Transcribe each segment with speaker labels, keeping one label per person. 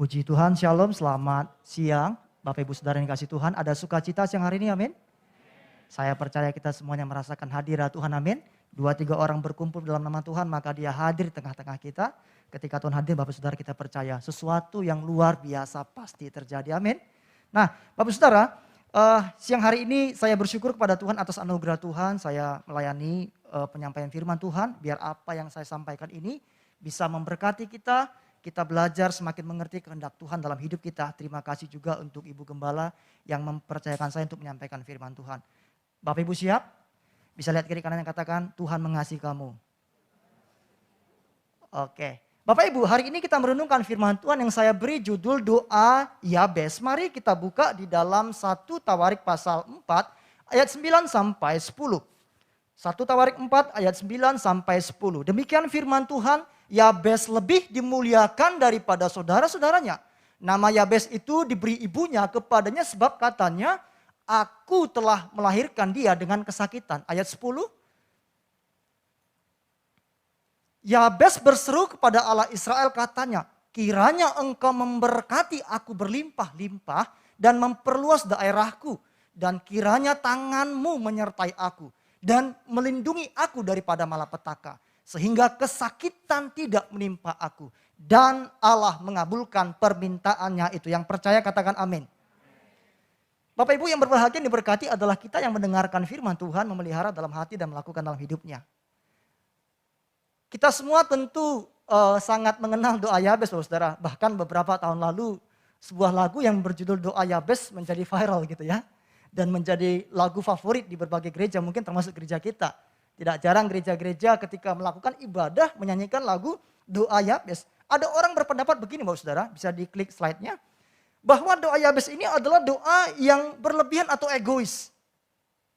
Speaker 1: Puji Tuhan, Shalom, selamat siang. Bapak Ibu Saudara yang kasih Tuhan, ada sukacita siang hari ini, amin. Saya percaya kita semuanya merasakan hadirat Tuhan, amin. 2-3 orang berkumpul dalam nama Tuhan, maka dia hadir di tengah-tengah kita. Ketika Tuhan hadir, Bapak Saudara kita percaya sesuatu yang luar biasa pasti terjadi, amin. Nah, Bapak Saudara, siang hari ini saya bersyukur kepada Tuhan atas anugerah Tuhan. Saya melayani penyampaian firman Tuhan, biar apa yang saya sampaikan ini bisa memberkati kita. Kita belajar semakin mengerti kehendak Tuhan dalam hidup kita. Terima kasih juga untuk Ibu Gembala yang mempercayakan saya untuk menyampaikan firman Tuhan. Bapak Ibu siap? Bisa lihat kiri kanan yang katakan, Tuhan mengasihi kamu. Oke. Bapak Ibu, hari ini kita merenungkan firman Tuhan yang saya beri judul doa Yabes. Mari kita buka di dalam 1 Tawarik pasal 4 ayat 9 sampai 10. 1 Tawarik 4 ayat 9 sampai 10. Demikian firman Tuhan, Yabes lebih dimuliakan daripada saudara-saudaranya. Nama Yabes itu diberi ibunya kepadanya sebab katanya, aku telah melahirkan dia dengan kesakitan. Ayat 10. Yabes berseru kepada Allah Israel katanya, kiranya engkau memberkati aku berlimpah-limpah dan memperluas daerahku. Dan kiranya tanganmu menyertai aku dan melindungi aku daripada malapetaka. Sehingga kesakitan tidak menimpa aku. Dan Allah mengabulkan permintaannya itu. Yang percaya katakan amin. Bapak Ibu yang berbahagia yang diberkati adalah kita yang mendengarkan firman Tuhan, memelihara dalam hati dan melakukan dalam hidupnya. Kita semua tentu sangat mengenal doa Yabes, saudara. Bahkan beberapa tahun lalu sebuah lagu yang berjudul doa Yabes menjadi viral gitu ya. Dan menjadi lagu favorit di berbagai gereja, mungkin termasuk gereja kita. Tidak jarang gereja-gereja ketika melakukan ibadah menyanyikan lagu doa Yabes. Ada orang berpendapat begini Bapak Saudara, bisa diklik slide-nya. Bahwa doa Yabes ini adalah doa yang berlebihan atau egois.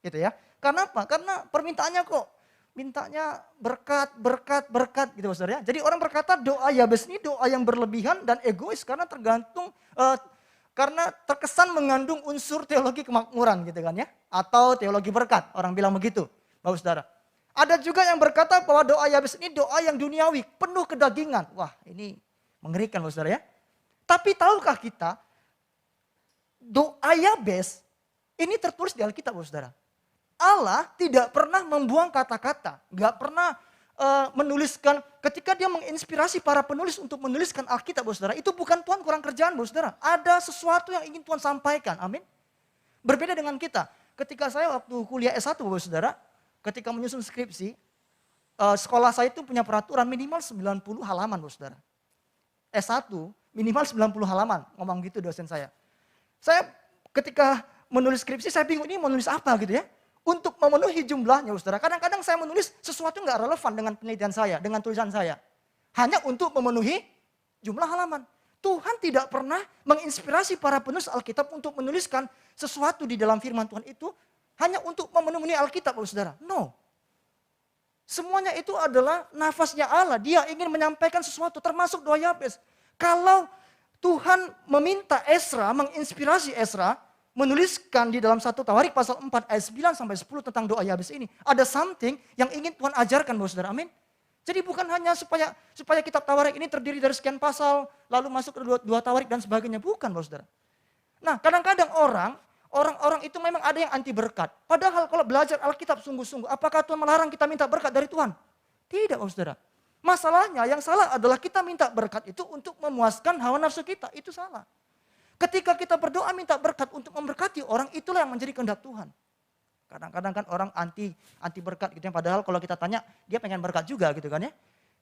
Speaker 1: Gitu ya. Karena apa? Karena permintaannya kok mintanya berkat, berkat, berkat gitu Bapak Saudara. Jadi orang berkata doa Yabes ini doa yang berlebihan dan egois karena karena terkesan mengandung unsur teologi kemakmuran gitu kan ya. Atau teologi berkat, orang bilang begitu Bapak Saudara. Ada juga yang berkata bahwa doa Yabes ini doa yang duniawi, penuh kedagingan. Wah ini mengerikan Bapak Saudara ya. Tapi tahukah kita, doa Yabes ini tertulis di Alkitab Bapak Saudara. Allah tidak pernah membuang kata-kata, gak pernah menuliskan, ketika dia menginspirasi para penulis untuk menuliskan Alkitab Bapak Saudara, itu bukan Tuhan kurang kerjaan Bapak Saudara. Ada sesuatu yang ingin Tuhan sampaikan, amin. Berbeda dengan kita, ketika saya waktu kuliah S1 Bapak Saudara, ketika menyusun skripsi, sekolah saya itu punya peraturan minimal 90 halaman, Bapak Saudara. S1 minimal 90 halaman, ngomong gitu dosen saya. Saya ketika menulis skripsi, saya bingung ini mau nulis apa gitu ya. Untuk memenuhi jumlahnya, Bapak Saudara. Kadang-kadang saya menulis sesuatu nggak relevan dengan penelitian saya, dengan tulisan saya. Hanya untuk memenuhi jumlah halaman. Tuhan tidak pernah menginspirasi para penulis Alkitab untuk menuliskan sesuatu di dalam firman Tuhan itu hanya untuk memenuhi Alkitab, Bapak Saudara. No. Semuanya itu adalah nafasnya Allah. Dia ingin menyampaikan sesuatu, termasuk doa Yabes. Kalau Tuhan meminta Ezra, menginspirasi Ezra, menuliskan di dalam 1 Tawarik pasal 4 ayat 9 sampai 10 tentang doa Yabes ini. Ada something yang ingin Tuhan ajarkan, Bapak Saudara. Amin. Jadi bukan hanya supaya kitab Tawarik ini terdiri dari sekian pasal, lalu masuk ke dua Tawarik dan sebagainya. Bukan, Bapak Saudara. Nah, kadang-kadang orang-orang itu memang ada yang anti berkat. Padahal kalau belajar Alkitab sungguh-sungguh, apakah Tuhan melarang kita minta berkat dari Tuhan? Tidak, Bapak Saudara. Masalahnya yang salah adalah kita minta berkat itu untuk memuaskan hawa nafsu kita. Itu salah. Ketika kita berdoa minta berkat untuk memberkati orang, itulah yang menjadi kehendak Tuhan. Kadang-kadang kan orang anti berkat gitu ya. Padahal kalau kita tanya, dia pengen berkat juga gitu kan ya.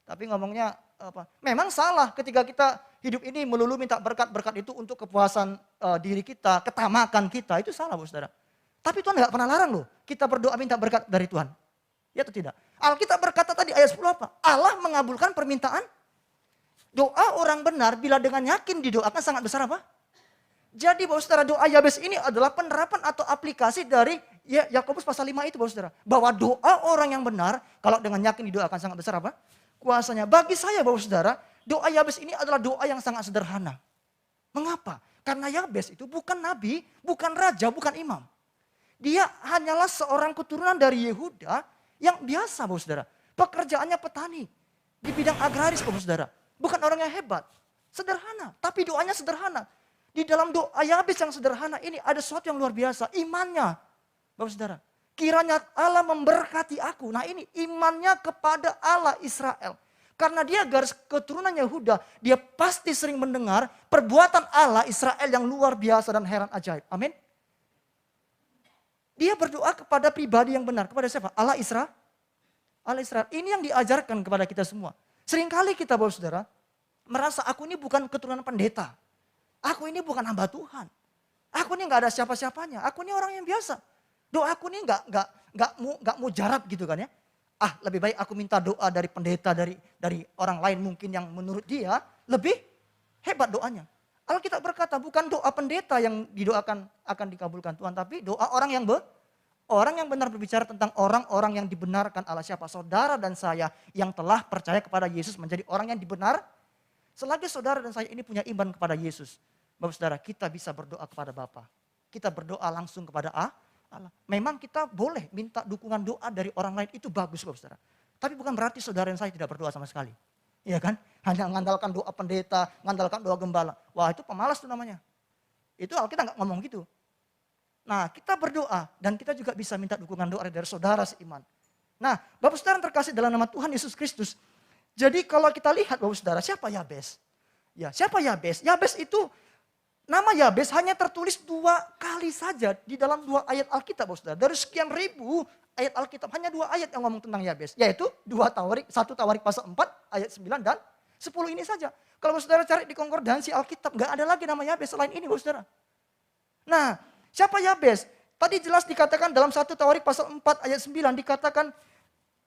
Speaker 1: Tapi ngomongnya apa? Memang salah ketika kita hidup ini melulu minta berkat-berkat itu untuk kepuasan diri kita, ketamakan kita. Itu salah Bapak Saudara. Tapi Tuhan gak pernah larang loh. Kita berdoa minta berkat dari Tuhan. Ya atau tidak? Alkitab berkata tadi ayat 10 apa? Allah mengabulkan permintaan. Doa orang benar bila dengan yakin didoakan sangat besar apa? Jadi Bapak Saudara, doa Yabes ini adalah penerapan atau aplikasi dari Yakobus pasal 5 itu Bapak Saudara. Bahwa doa orang yang benar, kalau dengan yakin didoakan sangat besar apa? Kuasanya. Bagi saya Bapak Saudara, doa Yabes ini adalah doa yang sangat sederhana. Mengapa? Karena Yabes itu bukan nabi, bukan raja, bukan imam. Dia hanyalah seorang keturunan dari Yehuda yang biasa Bapak Saudara. Pekerjaannya petani. Di bidang agraris Bapak Saudara. Bukan orang yang hebat. Sederhana, tapi doanya sederhana. Di dalam doa Yabes yang sederhana ini ada sesuatu yang luar biasa, imannya. Bapak Saudara, kiranya Allah memberkati aku. Nah ini imannya kepada Allah Israel. Karena dia garis keturunan Yehuda, dia pasti sering mendengar perbuatan Allah Israel yang luar biasa dan heran ajaib. Amin. Dia berdoa kepada pribadi yang benar. Kepada siapa? Allah Israel. Allah Israel. Ini yang diajarkan kepada kita semua. Seringkali kita, Bapak Saudara, merasa aku ini bukan keturunan pendeta. Aku ini bukan hamba Tuhan. Aku ini nggak ada siapa-siapanya. Aku ini orang yang biasa. Doaku ini nggak mujarab gitu kan ya. Lebih baik aku minta doa dari pendeta, dari orang lain mungkin yang menurut dia lebih hebat doanya. Alkitab berkata bukan doa pendeta yang didoakan akan dikabulkan Tuhan, tapi doa orang yang benar berbicara tentang orang-orang yang dibenarkan Allah. Siapa? Saudara dan saya yang telah percaya kepada Yesus menjadi orang yang dibenar. Selagi saudara dan saya ini punya iman kepada Yesus, Bapak Saudara, kita bisa berdoa kepada Bapa. Kita berdoa langsung kepada Allah. Memang kita boleh minta dukungan doa dari orang lain, itu bagus Bapak Saudara. Tapi bukan berarti saudara dan saya tidak berdoa sama sekali. Iya kan? Hanya mengandalkan doa pendeta, mengandalkan doa gembala. Wah itu pemalas tuh namanya. Itu Alkitab nggak ngomong gitu. Nah kita berdoa dan kita juga bisa minta dukungan doa dari saudara seiman. Nah Bapak Saudara yang terkasih dalam nama Tuhan Yesus Kristus. Jadi kalau kita lihat Bapak Saudara, siapa Yabes? Ya siapa Yabes? Yabes itu, nama Yabes hanya tertulis 2 kali saja di dalam 2 ayat Alkitab, Bapak Saudara. Dari sekian ribu ayat Alkitab, hanya 2 ayat yang ngomong tentang Yabes. Yaitu 1 Tawarik pasal 4 ayat 9 dan 10 ini saja. Kalau Bapak Saudara cari di konkordansi Alkitab, gak ada lagi nama Yabes selain ini Bapak Saudara. Nah, siapa Yabes? Tadi jelas dikatakan dalam 1 Tawarik pasal 4 ayat 9 dikatakan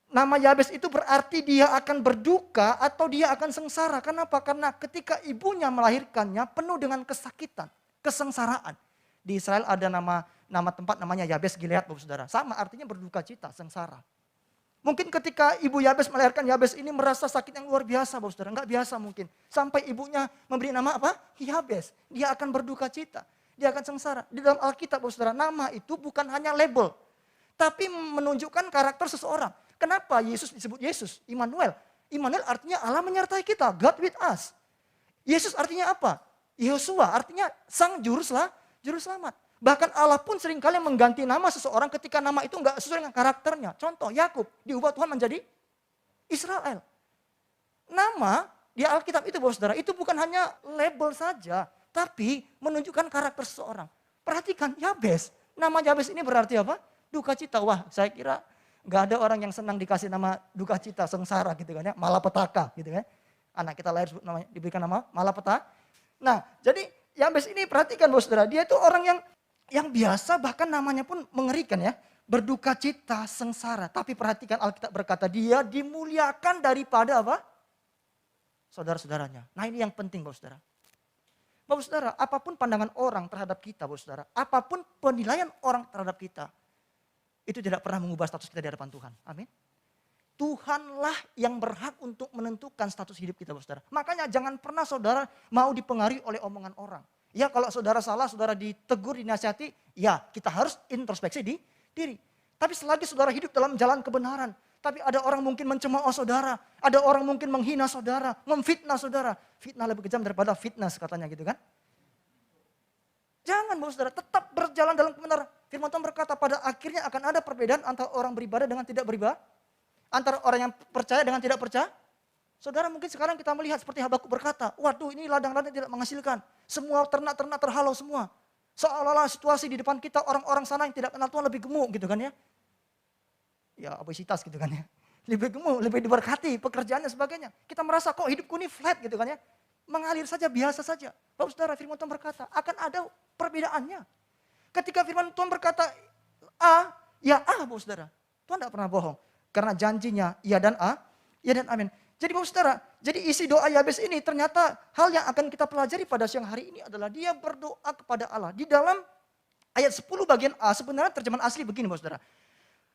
Speaker 1: nama Yabes itu berarti dia akan berduka atau dia akan sengsara. Kenapa? Karena ketika ibunya melahirkannya penuh dengan kesakitan, kesengsaraan. Di Israel ada nama tempat namanya Yabes Gilead, Bapak Saudara. Sama artinya berduka cita, sengsara. Mungkin ketika ibu Yabes melahirkan Yabes ini merasa sakit yang luar biasa, Bapak Saudara. Enggak biasa mungkin. Sampai ibunya memberi nama apa? Yabes. Dia akan berduka cita. Dia akan sengsara. Di dalam Alkitab, Bapak Saudara, nama itu bukan hanya label. Tapi menunjukkan karakter seseorang. Kenapa Yesus disebut Yesus? Immanuel. Immanuel artinya Allah menyertai kita. God with us. Yesus artinya apa? Yehosua artinya sang juru selamat. Bahkan Allah pun seringkali mengganti nama seseorang ketika nama itu enggak sesuai dengan karakternya. Contoh Yakub diubah Tuhan menjadi Israel. Nama di Alkitab itu Bapak Saudara, itu bukan hanya label saja. Tapi menunjukkan karakter seseorang. Perhatikan Yabes. Nama Yabes ini berarti apa? Duka cita. Wah saya kira gak ada orang yang senang dikasih nama duka cita, sengsara gitu kan ya. Malapetaka gitu kan. Anak kita lahir diberikan nama malapetaka. Nah jadi Yabes ini perhatikan Bapak Saudara. Dia itu orang yang biasa, bahkan namanya pun mengerikan ya. Berduka cita, sengsara. Tapi perhatikan Alkitab berkata dia dimuliakan daripada apa? Saudara-saudaranya. Nah ini yang penting Bapak Saudara. Bapak Saudara, apapun pandangan orang terhadap kita Bapak Saudara. Apapun penilaian orang terhadap kita. Itu tidak pernah mengubah status kita di hadapan Tuhan. Amin. Tuhanlah yang berhak untuk menentukan status hidup kita, Saudara. Makanya jangan pernah saudara mau dipengaruhi oleh omongan orang. Ya kalau saudara salah, saudara ditegur, dinasihati, ya kita harus introspeksi di diri. Tapi selagi saudara hidup dalam jalan kebenaran, tapi ada orang mungkin mencemooh saudara, ada orang mungkin menghina saudara, memfitnah saudara. Fitnah lebih kejam daripada fitness katanya gitu kan. Jangan Bapak Saudara, tetap berjalan dalam kebenaran. Firman Tuhan berkata pada akhirnya akan ada perbedaan antara orang beribadah dengan tidak beribadah. Antara orang yang percaya dengan tidak percaya. Saudara mungkin sekarang kita melihat seperti Habakuk berkata, waduh ini ladang-ladang tidak menghasilkan. Semua ternak-ternak terhalau semua. Seolah-olah situasi di depan kita orang-orang sana yang tidak kenal Tuhan lebih gemuk gitu kan ya. Ya obesitas gitu kan ya. Lebih gemuk, lebih diberkati, pekerjaannya sebagainya. Kita merasa kok hidupku ini flat gitu kan ya. Mengalir saja, biasa saja. Bapak Saudara, firman Tuhan berkata, akan ada perbedaannya. Ketika firman Tuhan berkata A, ya A Bapak Saudara. Tuhan tidak pernah bohong. Karena janjinya ya dan A, ya dan amin. Jadi Bapak Saudara, jadi isi doa Yabes ini ternyata hal yang akan kita pelajari pada siang hari ini adalah dia berdoa kepada Allah. Di dalam ayat 10 bagian A, sebenarnya terjemahan asli begini Bapak Saudara.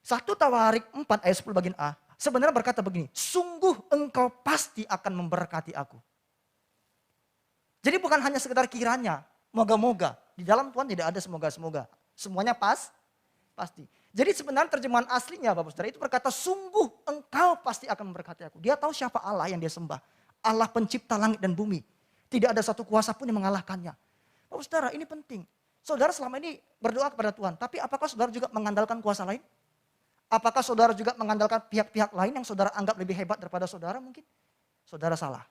Speaker 1: 1 Tawarik 4 ayat 10 bagian A, sebenarnya berkata begini, sungguh engkau pasti akan memberkati aku. Jadi bukan hanya sekedar kiranya, moga-moga. Di dalam Tuhan tidak ada semoga-semoga. Semuanya pasti. Jadi sebenarnya terjemahan aslinya Bapak Saudara itu berkata sungguh engkau pasti akan memberkati aku. Dia tahu siapa Allah yang dia sembah. Allah pencipta langit dan bumi. Tidak ada satu kuasa pun yang mengalahkannya. Bapak saudara, ini penting. Saudara selama ini berdoa kepada Tuhan, tapi apakah saudara juga mengandalkan kuasa lain? Apakah saudara juga mengandalkan pihak-pihak lain yang saudara anggap lebih hebat daripada saudara mungkin? Saudara salah.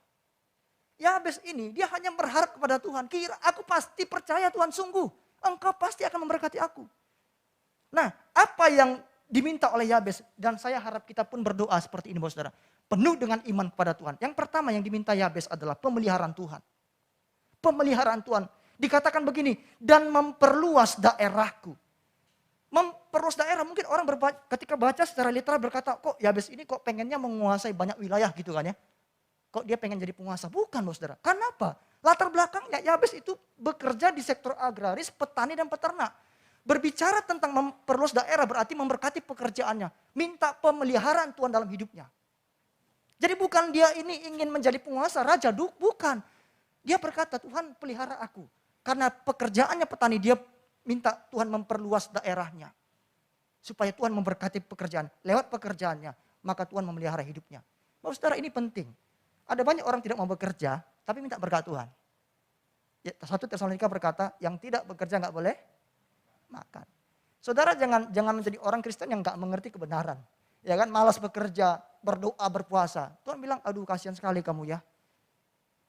Speaker 1: Yabes ini dia hanya berharap kepada Tuhan. Kira aku pasti percaya Tuhan, sungguh Engkau pasti akan memberkati aku. Nah, apa yang diminta oleh Yabes, dan saya harap kita pun berdoa seperti ini, saudara. Penuh dengan iman kepada Tuhan. Yang pertama yang diminta Yabes adalah pemeliharaan Tuhan. Pemeliharaan Tuhan. Dikatakan begini, dan memperluas daerahku. Memperluas daerah, mungkin orang ketika baca secara literal berkata, kok Yabes ini kok pengennya menguasai banyak wilayah gitu kan ya. Kok dia pengen jadi penguasa? Bukan saudara. Kenapa? Latar belakangnya Yabes itu bekerja di sektor agraris, petani dan peternak. Berbicara tentang memperluas daerah berarti memberkati pekerjaannya. Minta pemeliharaan Tuhan dalam hidupnya. Jadi bukan dia ini ingin menjadi penguasa, raja, bukan. Dia berkata, Tuhan pelihara aku. Karena pekerjaannya petani, dia minta Tuhan memperluas daerahnya. Supaya Tuhan memberkati pekerjaan. Lewat pekerjaannya, maka Tuhan memelihara hidupnya. Bapak saudara, ini penting. Ada banyak orang tidak mau bekerja, tapi minta berkat Tuhan. 1 Tesalonika berkata, yang tidak bekerja nggak boleh makan. Saudara jangan menjadi orang Kristen yang nggak mengerti kebenaran. Ya kan, malas bekerja, berdoa, berpuasa. Tuhan bilang, aduh kasihan sekali kamu ya.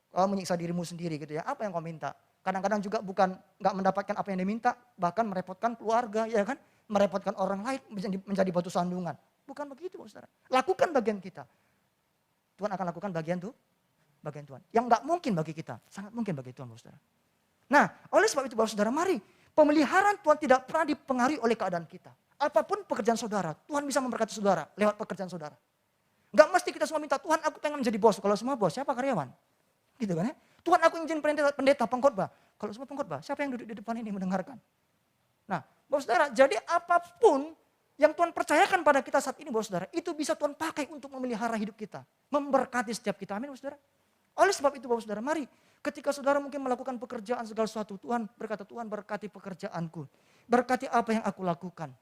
Speaker 1: Kau menyiksa dirimu sendiri gitu ya. Apa yang kau minta? Kadang-kadang juga bukan nggak mendapatkan apa yang diminta, bahkan merepotkan keluarga, ya kan, merepotkan orang lain menjadi batu sandungan. Bukan begitu, saudara. Lakukan bagian kita. Tuhan akan lakukan bagian Tuhan. Yang nggak mungkin bagi kita, sangat mungkin bagi Tuhan, saudara. Nah, oleh sebab itu, Bapak saudara, mari pemeliharaan Tuhan tidak pernah dipengaruhi oleh keadaan kita. Apapun pekerjaan saudara, Tuhan bisa memberkati saudara lewat pekerjaan saudara. Nggak mesti kita semua minta, Tuhan aku pengen menjadi bos. Kalau semua bos, siapa karyawan? Gitu kan ya. Tuhan aku ingin pendeta, pengkhotbah. Kalau semua pengkhotbah, siapa yang duduk di depan ini mendengarkan? Nah, Bapak saudara, jadi apapun yang Tuhan percayakan pada kita saat ini, Bapak saudara, itu bisa Tuhan pakai untuk memelihara hidup kita. Memberkati setiap kita, amin Bapak saudara. Oleh sebab itu Bapak saudara, mari ketika saudara mungkin melakukan pekerjaan segala sesuatu, Tuhan berkata, Tuhan berkati pekerjaanku. Berkati apa yang aku lakukan.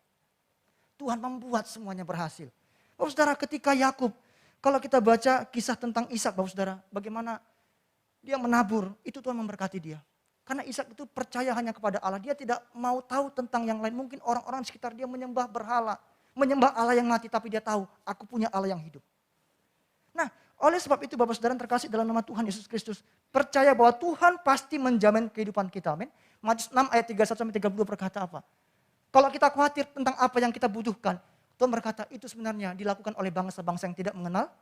Speaker 1: Tuhan membuat semuanya berhasil. Bapak saudara, ketika Yakub, kalau kita baca kisah tentang Ishak, Bapak saudara, bagaimana dia menabur, itu Tuhan memberkati dia. Karena Ishak itu percaya hanya kepada Allah. Dia tidak mau tahu tentang yang lain. Mungkin orang-orang di sekitar dia menyembah berhala. Menyembah Allah yang mati, tapi dia tahu, aku punya Allah yang hidup. Nah, oleh sebab itu Bapak saudara terkasih dalam nama Tuhan Yesus Kristus. Percaya bahwa Tuhan pasti menjamin kehidupan kita. Amin. Matius 6 ayat 31-32 berkata apa? Kalau kita khawatir tentang apa yang kita butuhkan, Tuhan berkata itu sebenarnya dilakukan oleh bangsa-bangsa yang tidak mengenal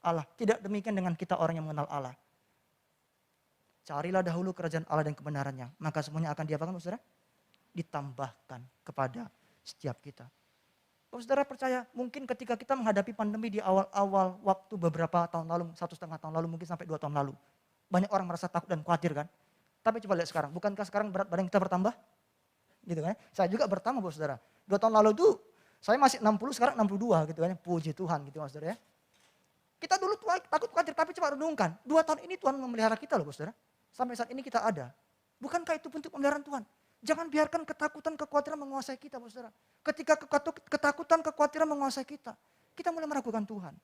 Speaker 1: Allah. Tidak demikian dengan kita orang yang mengenal Allah. Carilah dahulu kerajaan Allah dan kebenarannya. Maka semuanya akan diapakan, saudara? Ditambahkan kepada setiap kita. Saudara percaya mungkin ketika kita menghadapi pandemi di awal-awal waktu beberapa tahun lalu, 1,5 tahun lalu, mungkin sampai 2 tahun lalu. Banyak orang merasa takut dan khawatir kan. Tapi coba lihat sekarang, bukankah sekarang berat badan kita bertambah? Gitu kan. Saya juga bertambah saudara. 2 tahun lalu tuh saya masih 60, sekarang 62 gitu kan. Puji Tuhan gitu saudara ya. Kita dulu takut khawatir, tapi coba renungkan. 2 tahun ini Tuhan memelihara kita loh saudara. Sampai saat ini kita ada. Bukankah itu bentuk pemeliharaan Tuhan? Jangan biarkan ketakutan, kekhawatiran menguasai kita, saudara. Ketika ketakutan, kekhawatiran menguasai kita, kita mulai meragukan Tuhan.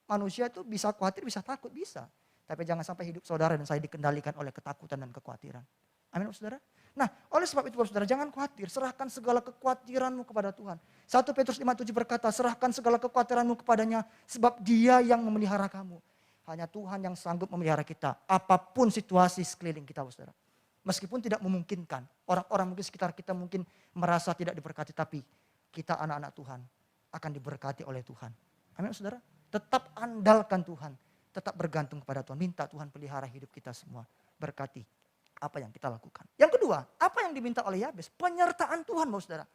Speaker 1: Manusia itu bisa khawatir, bisa takut, bisa. Tapi jangan sampai hidup saudara dan saya dikendalikan oleh ketakutan dan kekhawatiran. Amin, saudara. Nah, oleh sebab itu, saudara, jangan khawatir. Serahkan segala kekhawatiranmu kepada Tuhan. 1 Petrus 5:7 berkata, serahkan segala kekhawatiranmu kepadanya, sebab Dia yang memelihara kamu. Hanya Tuhan yang sanggup memelihara kita. Apapun situasi sekeliling kita, saudara. Meskipun tidak memungkinkan. Orang-orang mungkin sekitar kita mungkin merasa tidak diberkati. Tapi kita anak-anak Tuhan akan diberkati oleh Tuhan. Amin, saudara. Tetap andalkan Tuhan. Tetap bergantung kepada Tuhan. Minta Tuhan pelihara hidup kita semua. Berkati apa yang kita lakukan. Yang kedua, apa yang diminta oleh Yabes? Penyertaan Tuhan, saudara.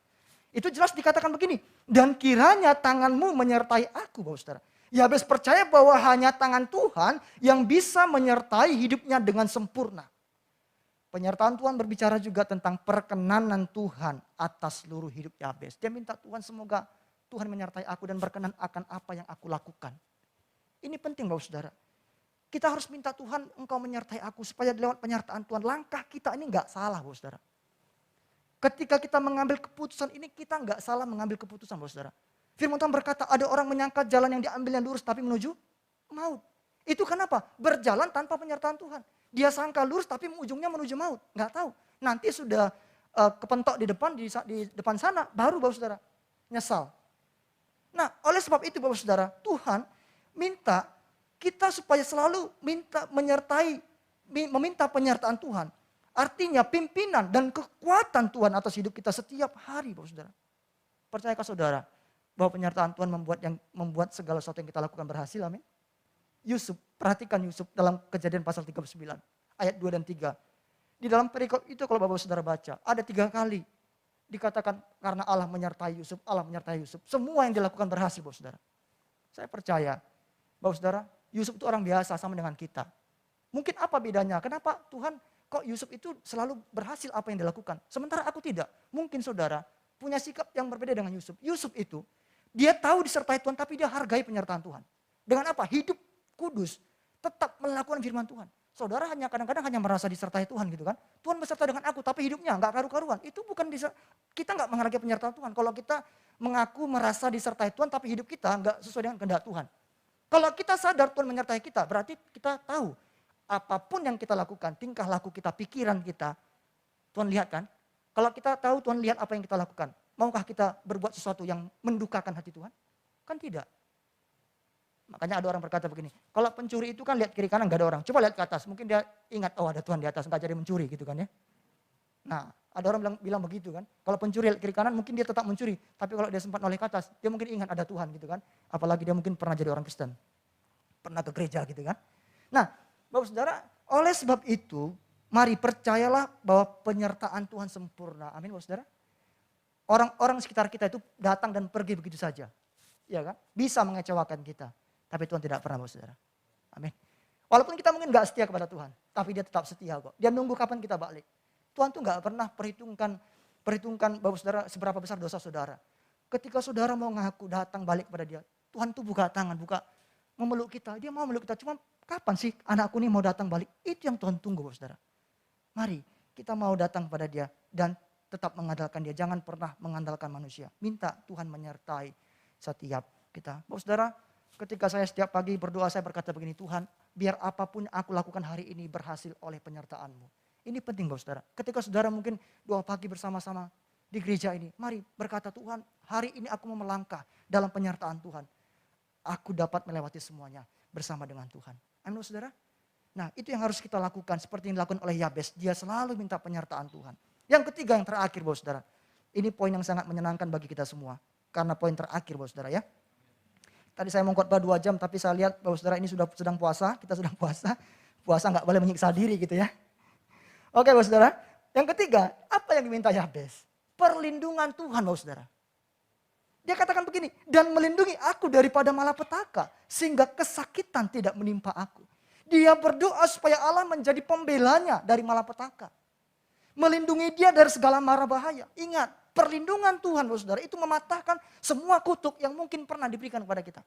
Speaker 1: Itu jelas dikatakan begini. Dan kiranya tanganmu menyertai aku, saudara. Yabes percaya bahwa hanya tangan Tuhan yang bisa menyertai hidupnya dengan sempurna. Penyertaan Tuhan berbicara juga tentang perkenanan Tuhan atas seluruh hidup Yabes. Dia minta Tuhan semoga Tuhan menyertai aku dan berkenan akan apa yang aku lakukan. Ini penting Bapak Saudara. Kita harus minta Tuhan engkau menyertai aku supaya lewat penyertaan Tuhan langkah kita ini gak salah Bapak Saudara. Ketika kita mengambil keputusan ini kita gak salah mengambil keputusan Bapak Saudara. Firman Tuhan berkata ada orang menyangka jalan yang diambilnya lurus tapi menuju maut. Itu kenapa? Berjalan tanpa penyertaan Tuhan. Dia sangka lurus tapi ujungnya menuju maut. Nggak tahu. Nanti sudah kepentok di depan sana, baru Bapak Saudara nyesal. Nah, oleh sebab itu Bapak Saudara, Tuhan minta kita supaya selalu meminta penyertaan Tuhan. Artinya pimpinan dan kekuatan Tuhan atas hidup kita setiap hari Bapak Saudara. Percayakah saudara bahwa penyertaan Tuhan membuat segala sesuatu yang kita lakukan berhasil, amin? Yusuf, perhatikan Yusuf dalam Kejadian pasal 39, ayat 2 dan 3. Di dalam perikop itu kalau Bapak Saudara baca, ada 3 kali dikatakan karena Allah menyertai Yusuf, Allah menyertai Yusuf. Semua yang dilakukan berhasil Bapak Saudara. Saya percaya, Bapak Saudara, Yusuf itu orang biasa sama dengan kita. Mungkin apa bedanya? Kenapa Tuhan kok Yusuf itu selalu berhasil apa yang dilakukan? Sementara aku tidak. Mungkin saudara punya sikap yang berbeda dengan Yusuf. Yusuf itu, dia tahu disertai Tuhan tapi dia hargai penyertaan Tuhan. Dengan apa? Hidup kudus, tetap melakukan firman Tuhan. Saudara kadang-kadang hanya merasa disertai Tuhan gitu kan. Tuhan beserta dengan aku tapi hidupnya nggak karu-karuan. Itu bukan kita nggak menghargai penyertaan Tuhan. Kalau kita mengaku merasa disertai Tuhan tapi hidup kita nggak sesuai dengan kehendak Tuhan. Kalau kita sadar Tuhan menyertai kita, berarti kita tahu apapun yang kita lakukan, tingkah laku kita, pikiran kita, Tuhan lihat kan? Kalau kita tahu Tuhan lihat apa yang kita lakukan, maukah kita berbuat sesuatu yang mendukakan hati Tuhan? Kan tidak. Makanya ada orang berkata begini, kalau pencuri itu kan lihat kiri kanan gak ada orang, coba lihat ke atas, mungkin dia ingat, oh ada Tuhan di atas, gak jadi mencuri gitu kan ya. Nah ada orang bilang begitu kan, kalau pencuri lihat kiri kanan mungkin dia tetap mencuri, tapi kalau dia sempat noleh ke atas, dia mungkin ingat ada Tuhan gitu kan. Apalagi dia mungkin pernah jadi orang Kristen, pernah ke gereja gitu kan. Nah Bapak Saudara, oleh sebab itu, mari percayalah bahwa penyertaan Tuhan sempurna. Amin Bapak Saudara. Orang-orang sekitar kita itu datang dan pergi begitu saja. Ya kan? Bisa mengecewakan kita. Tapi Tuhan tidak pernah Bapak Saudara. Amin. Walaupun kita mungkin gak setia kepada Tuhan. Tapi dia tetap setia kok. Dia nunggu kapan kita balik. Tuhan tuh gak pernah perhitungkan Bapak Saudara seberapa besar dosa saudara. Ketika saudara mau ngaku datang balik kepada dia. Tuhan tuh buka tangan, memeluk kita. Dia mau meluk kita. Cuma kapan sih anakku ini mau datang balik? Itu yang Tuhan tunggu Bapak Saudara. Mari kita mau datang pada dia dan tetap mengandalkan dia. Jangan pernah mengandalkan manusia. Minta Tuhan menyertai setiap kita. Bapak Saudara, ketika saya setiap pagi berdoa saya berkata begini, Tuhan biar apapun aku lakukan hari ini berhasil oleh penyertaan-Mu. Ini penting Bapak Saudara. Ketika saudara mungkin doa pagi bersama-sama di gereja ini. Mari berkata Tuhan hari ini aku mau melangkah dalam penyertaan Tuhan. Aku dapat melewati semuanya bersama dengan Tuhan. Amin Saudara. Nah itu yang harus kita lakukan seperti yang dilakukan oleh Yabes. Dia selalu minta penyertaan Tuhan. Yang ketiga yang terakhir Bapak Saudara. Ini poin yang sangat menyenangkan bagi kita semua. Karena poin terakhir Bapak Saudara ya. Tadi saya mau khotbah 2 jam tapi saya lihat Bapak Saudara ini sedang puasa. Kita sedang puasa. Puasa gak boleh menyiksa diri gitu ya. Oke Bapak Saudara. Yang ketiga apa yang diminta Yabes? Perlindungan Tuhan Bapak Saudara. Dia katakan begini, dan melindungi aku daripada malapetaka, sehingga kesakitan tidak menimpa aku. Dia berdoa supaya Allah menjadi pembelanya dari malapetaka. Melindungi dia dari segala mara bahaya. Ingat, perlindungan Tuhan, Bapak Saudara, itu mematahkan semua kutuk yang mungkin pernah diberikan kepada kita.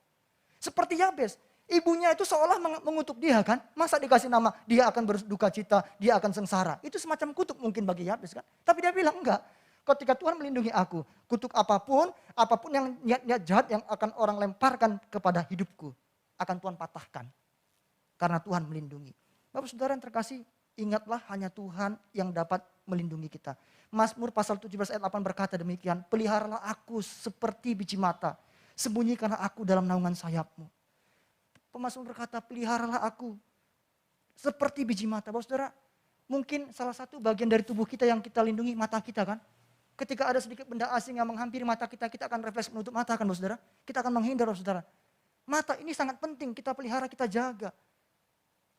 Speaker 1: Seperti Yabes, ibunya itu seolah mengutuk dia kan. Masa dikasih nama, dia akan berduka cita, dia akan sengsara. Itu semacam kutuk mungkin bagi Yabes kan. Tapi dia bilang enggak. Ketika Tuhan melindungi aku, kutuk apapun yang niat-niat jahat yang akan orang lemparkan kepada hidupku, akan Tuhan patahkan. Karena Tuhan melindungi. Bapak Saudara yang terkasih, ingatlah hanya Tuhan yang dapat melindungi kita. Mazmur pasal 17 ayat 8 berkata demikian, peliharalah aku seperti biji mata, sembunyikanlah aku dalam naungan sayapmu. Pemazmur berkata, peliharalah aku seperti biji mata. Bapak Saudara, mungkin salah satu bagian dari tubuh kita yang kita lindungi mata kita kan. Ketika ada sedikit benda asing yang menghampiri mata kita akan refleks menutup mata kan Bapak Saudara. Kita akan menghindar Bapak Saudara. Mata ini sangat penting, kita pelihara, kita jaga.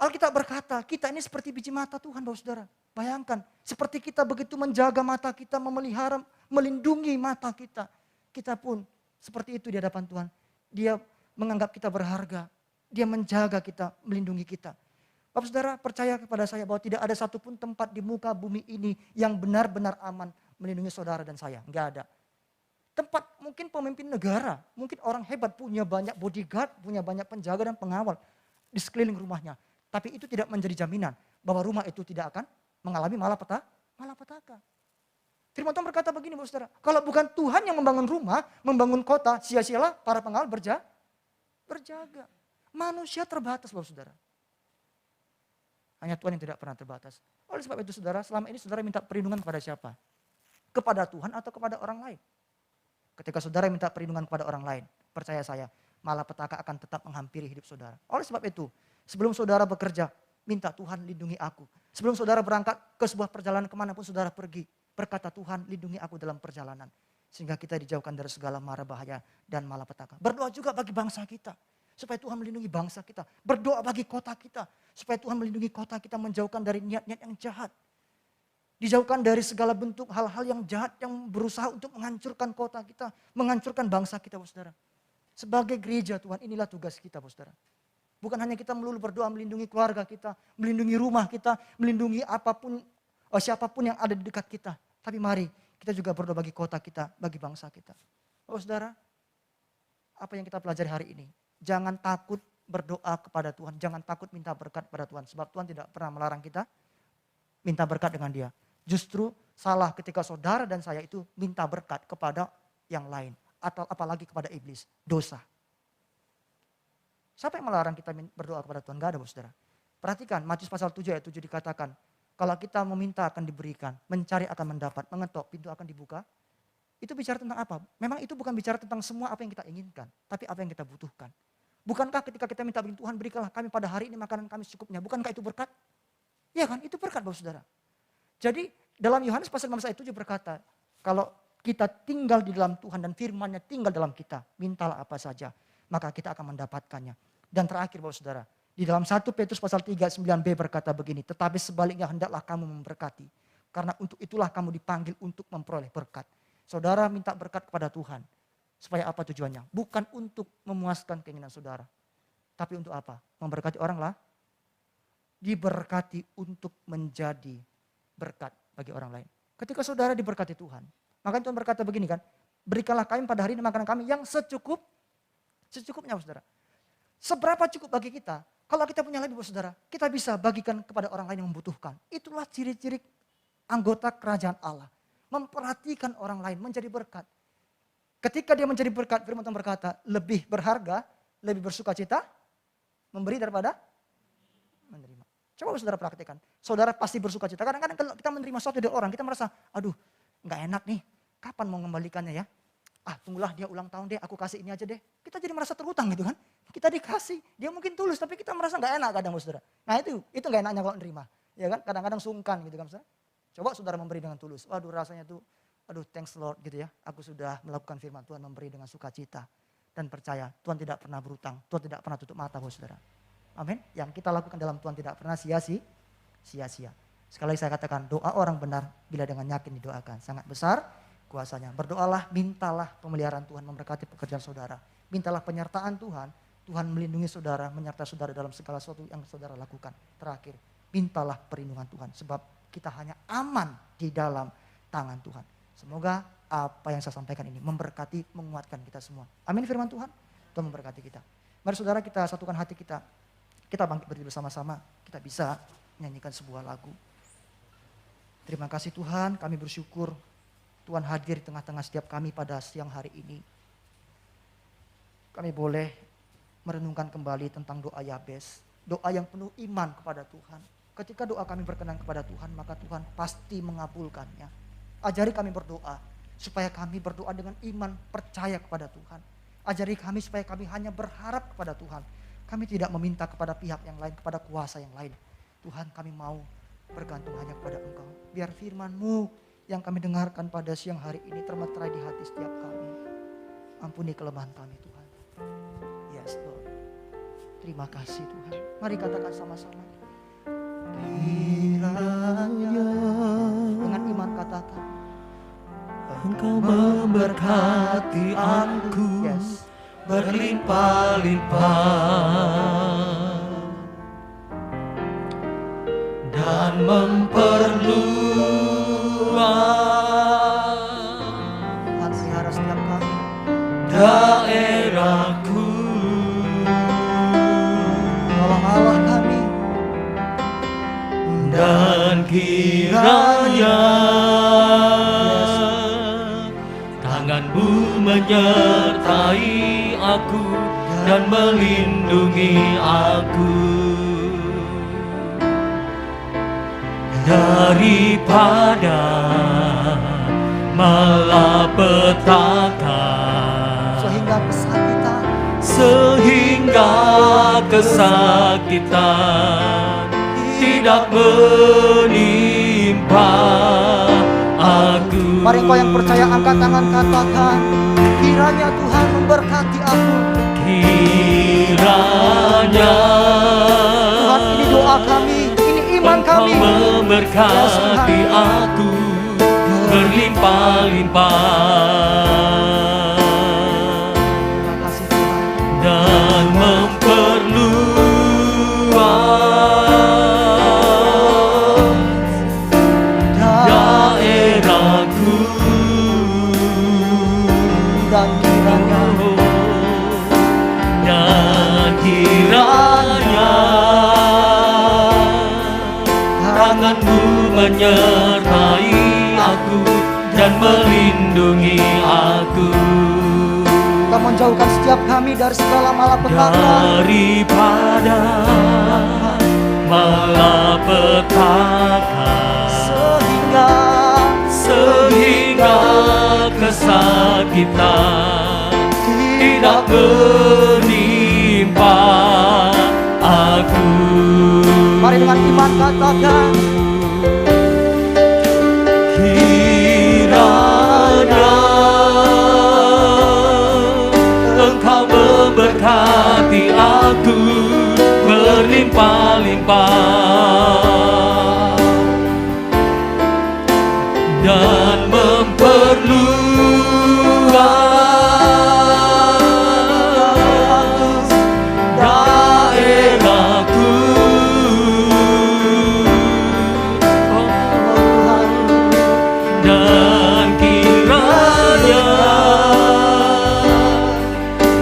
Speaker 1: Alkitab berkata, kita ini seperti biji mata Tuhan Bapak Saudara. Bayangkan, seperti kita begitu menjaga mata kita, memelihara, melindungi mata kita. Kita pun seperti itu di hadapan Tuhan. Dia menganggap kita berharga. Dia menjaga kita, melindungi kita. Bapak Saudara percaya kepada saya bahwa tidak ada satupun tempat di muka bumi ini yang benar-benar aman melindungi saudara dan saya. Enggak ada. Tempat mungkin pemimpin negara, mungkin orang hebat punya banyak bodyguard, punya banyak penjaga dan pengawal di sekeliling rumahnya. Tapi itu tidak menjadi jaminan bahwa rumah itu tidak akan mengalami malapetaka. Firman Tuhan berkata begini Bapak Saudara, kalau bukan Tuhan yang membangun rumah, membangun kota, sia-sialah para pengawal berjaga. Manusia terbatas Bapak Saudara. Hanya Tuhan yang tidak pernah terbatas. Oleh sebab itu saudara, selama ini saudara minta perlindungan kepada siapa? Kepada Tuhan atau kepada orang lain? Ketika saudara minta perlindungan kepada orang lain, percaya saya, malapetaka akan tetap menghampiri hidup saudara. Oleh sebab itu, sebelum saudara bekerja, minta Tuhan lindungi aku. Sebelum saudara berangkat ke sebuah perjalanan kemanapun saudara pergi, berkata Tuhan lindungi aku dalam perjalanan. Sehingga kita dijauhkan dari segala mara bahaya dan malapetaka. Berdoa juga bagi bangsa kita. Supaya Tuhan melindungi bangsa kita. Berdoa bagi kota kita. Supaya Tuhan melindungi kota kita menjauhkan dari niat-niat yang jahat. Dijauhkan dari segala bentuk hal-hal yang jahat yang berusaha untuk menghancurkan kota kita. Menghancurkan bangsa kita, saudara. Sebagai gereja Tuhan, inilah tugas kita, saudara. Bukan hanya kita melulu berdoa melindungi keluarga kita. Melindungi rumah kita. Melindungi apapun, siapapun yang ada di dekat kita. Tapi mari kita juga berdoa bagi kota kita, bagi bangsa kita. Saudara, apa yang kita pelajari hari ini? Jangan takut berdoa kepada Tuhan. Jangan takut minta berkat kepada Tuhan. Sebab Tuhan tidak pernah melarang kita minta berkat dengan dia. Justru salah ketika saudara dan saya itu minta berkat kepada yang lain. Atau apalagi kepada iblis. Dosa. Siapa yang melarang kita berdoa kepada Tuhan? Gak ada, saudara. Perhatikan Matius pasal 7 ayat 7 dikatakan. Kalau kita meminta akan diberikan. Mencari akan mendapat. Mengetok pintu akan dibuka. Itu bicara tentang apa? Memang itu bukan bicara tentang semua apa yang kita inginkan. Tapi apa yang kita butuhkan. Bukankah ketika kita minta bagi Tuhan berikanlah kami pada hari ini makanan kami secukupnya. Bukankah itu berkat? Iya kan? Itu berkat Bapak Saudara. Jadi dalam Yohanes pasal 6 ayat 7 berkata. Kalau kita tinggal di dalam Tuhan dan firman-Nya tinggal dalam kita. Mintalah apa saja. Maka kita akan mendapatkannya. Dan terakhir Bapak Saudara. Di dalam 1 Petrus pasal 3 9b berkata begini. Tetapi sebaliknya hendaklah kamu memberkati. Karena untuk itulah kamu dipanggil untuk memperoleh berkat. Saudara minta berkat kepada Tuhan. Supaya apa tujuannya? Bukan untuk memuaskan keinginan saudara. Tapi untuk apa? Memberkati orang lah. Diberkati untuk menjadi berkat bagi orang lain. Ketika saudara diberkati Tuhan. Maka Tuhan berkata begini kan. Berikanlah kami pada hari ini makanan kami yang secukupnya saudara. Seberapa cukup bagi kita? Kalau kita punya lebih saudara. Kita bisa bagikan kepada orang lain yang membutuhkan. Itulah ciri-ciri anggota kerajaan Allah. Memperhatikan orang lain menjadi berkat. Ketika dia menjadi berkat, firman Tuhan berkata, lebih berharga, lebih bersuka cita, memberi daripada menerima. Coba saudara praktekkan. Saudara pasti bersuka cita. Kadang-kadang kalau kita menerima sesuatu dari orang, kita merasa, aduh gak enak nih, kapan mau mengembalikannya ya? Tunggulah dia ulang tahun deh, aku kasih ini aja deh. Kita jadi merasa terhutang gitu kan. Kita dikasih, dia mungkin tulus, tapi kita merasa gak enak kadang saudara. Nah itu gak enaknya kalau menerima. Ya kan, kadang-kadang sungkan gitu kan saudara. Coba saudara memberi dengan tulus, waduh rasanya tuh, aduh thanks Lord gitu ya. Aku sudah melakukan firman Tuhan memberi dengan sukacita. Dan percaya Tuhan tidak pernah berutang. Tuhan tidak pernah tutup mata saudara. Amin. Yang kita lakukan dalam Tuhan tidak pernah sia-sia. Sekali lagi saya katakan doa orang benar bila dengan yakin didoakan. Sangat besar kuasanya. Berdoalah, mintalah pemeliharaan Tuhan memberkati pekerjaan saudara. Mintalah penyertaan Tuhan. Tuhan melindungi saudara, menyertai saudara dalam segala sesuatu yang saudara lakukan. Terakhir, mintalah perlindungan Tuhan. Sebab kita hanya aman di dalam tangan Tuhan. Semoga apa yang saya sampaikan ini memberkati, menguatkan kita semua. Amin firman Tuhan. Tuhan memberkati kita. Mari saudara kita satukan hati kita. Kita bangkit berdiri bersama-sama. Kita bisa menyanyikan sebuah lagu. Terima kasih Tuhan, kami bersyukur. Tuhan hadir di tengah-tengah setiap kami pada siang hari ini. Kami boleh merenungkan kembali tentang doa Yabes. Doa yang penuh iman kepada Tuhan. Ketika doa kami berkenan kepada Tuhan, maka Tuhan pasti mengabulkannya. Ajari kami berdoa, supaya kami berdoa dengan iman, percaya kepada Tuhan. Ajari kami supaya kami hanya berharap kepada Tuhan. Kami tidak meminta kepada pihak yang lain, kepada kuasa yang lain. Tuhan kami mau bergantung hanya kepada Engkau. Biar firman-Mu yang kami dengarkan pada siang hari ini termeterai di hati setiap kami. Ampuni kelemahan kami Tuhan. Yes Lord. Terima kasih Tuhan. Mari katakan sama-sama. Kiranya dengan iman katakan
Speaker 2: Engkau memberkati aku berlimpah-limpah dan memperluas
Speaker 1: pelihara setiap kami
Speaker 2: daerahku.
Speaker 1: Tolong Allah kami
Speaker 2: dan kiranya tangan-Mu menyertai aku dan melindungi aku daripada malapetaka, sehingga kesakitan tidak menimpa aku.
Speaker 1: Mari engkau yang percaya angkat tangan katakan, kiranya Tuhan memberkati aku.
Speaker 2: Kiranya
Speaker 1: Tuhan, ini doa kami, ini iman kami.
Speaker 2: Engkau memberkati aku berlimpah-limpah dan memperluas daerahku, dan kiranya tanganmu menyertai aku dan melindungi aku.
Speaker 1: Kau menjauhkan setiap kami dari segala malapetaka,
Speaker 2: daripada malapetaka, sehingga kesakitan tidak menimpa aku.
Speaker 1: Mari dengan iman katakan,
Speaker 2: kiranya Engkau memberkati aku berlimpah-limpah dan memperluas daerahku, dan kiranya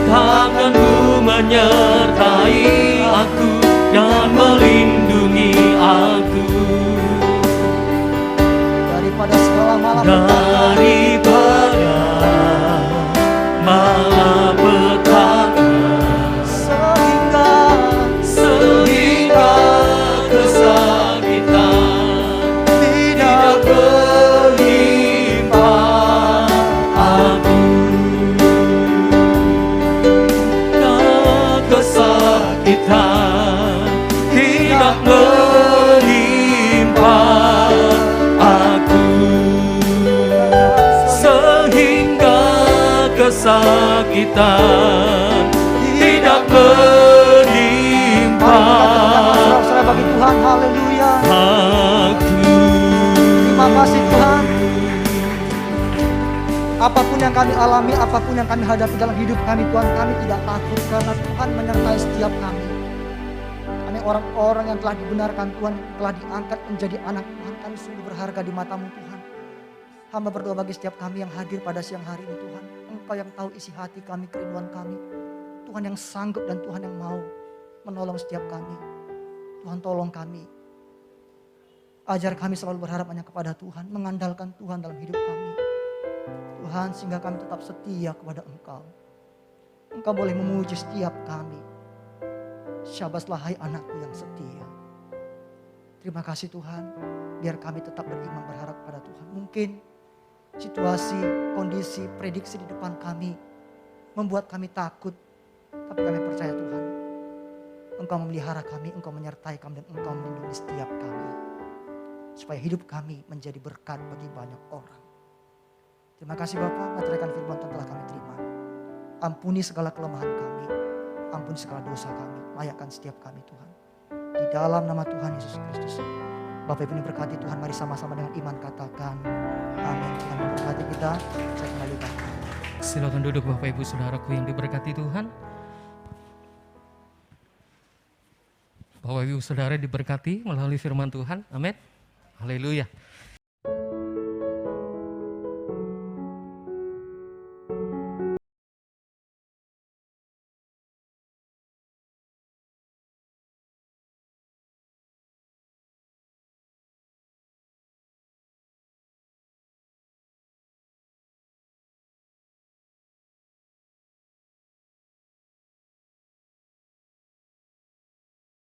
Speaker 2: tanganmu menyertai aku dan melindungi aku
Speaker 1: daripada segala malapetaka,
Speaker 2: sehingga kesakitan tidak menimpa aku. Kesakitan tidak menimpa aku, sehingga kesakitan tidak menimpa
Speaker 1: saudara bagi Tuhan. Haleluya.
Speaker 2: aku.
Speaker 1: Terima kasih Tuhan. Apapun yang kami alami, apapun yang kami hadapi dalam hidup kami, Tuhan, kami tidak takut karena Tuhan menyertai setiap kami. Kami orang-orang yang telah dibenarkan Tuhan, telah diangkat menjadi anak Tuhan. Kami sungguh berharga di mata-Mu Tuhan. Hamba berdoa bagi setiap kami yang hadir pada siang hari ini Tuhan. Engkau yang tahu isi hati kami, kerinduan kami. Tuhan yang sanggup dan Tuhan yang mau menolong setiap kami. Tuhan tolong kami. Ajar kami selalu berharap hanya kepada Tuhan, mengandalkan Tuhan dalam hidup kami. Tuhan, sehingga kami tetap setia kepada Engkau. Engkau boleh memuji setiap kami. Syabaslah hai anakku yang setia. Terima kasih Tuhan, biar kami tetap beriman berharap pada Tuhan. Mungkin situasi, kondisi, prediksi di depan kami membuat kami takut. Tapi kami percaya Tuhan, Engkau memelihara kami, Engkau menyertai kami, dan Engkau melindungi setiap kami. Supaya hidup kami menjadi berkat bagi banyak orang. Terima kasih Bapa, meteraikan firman Tuhan telah kami terima. Ampuni segala kelemahan kami, ampuni segala dosa kami, layakkan setiap kami Tuhan. Di dalam nama Tuhan Yesus Kristus. Bapak Ibu yang berkati Tuhan, mari sama-sama dengan iman katakan amin. Tuhan memberkati kita, saya kembalikan.
Speaker 2: Silakan duduk Bapak Ibu Saudaraku yang diberkati Tuhan. Bapak Ibu Saudara diberkati melalui firman Tuhan, amin. Haleluya.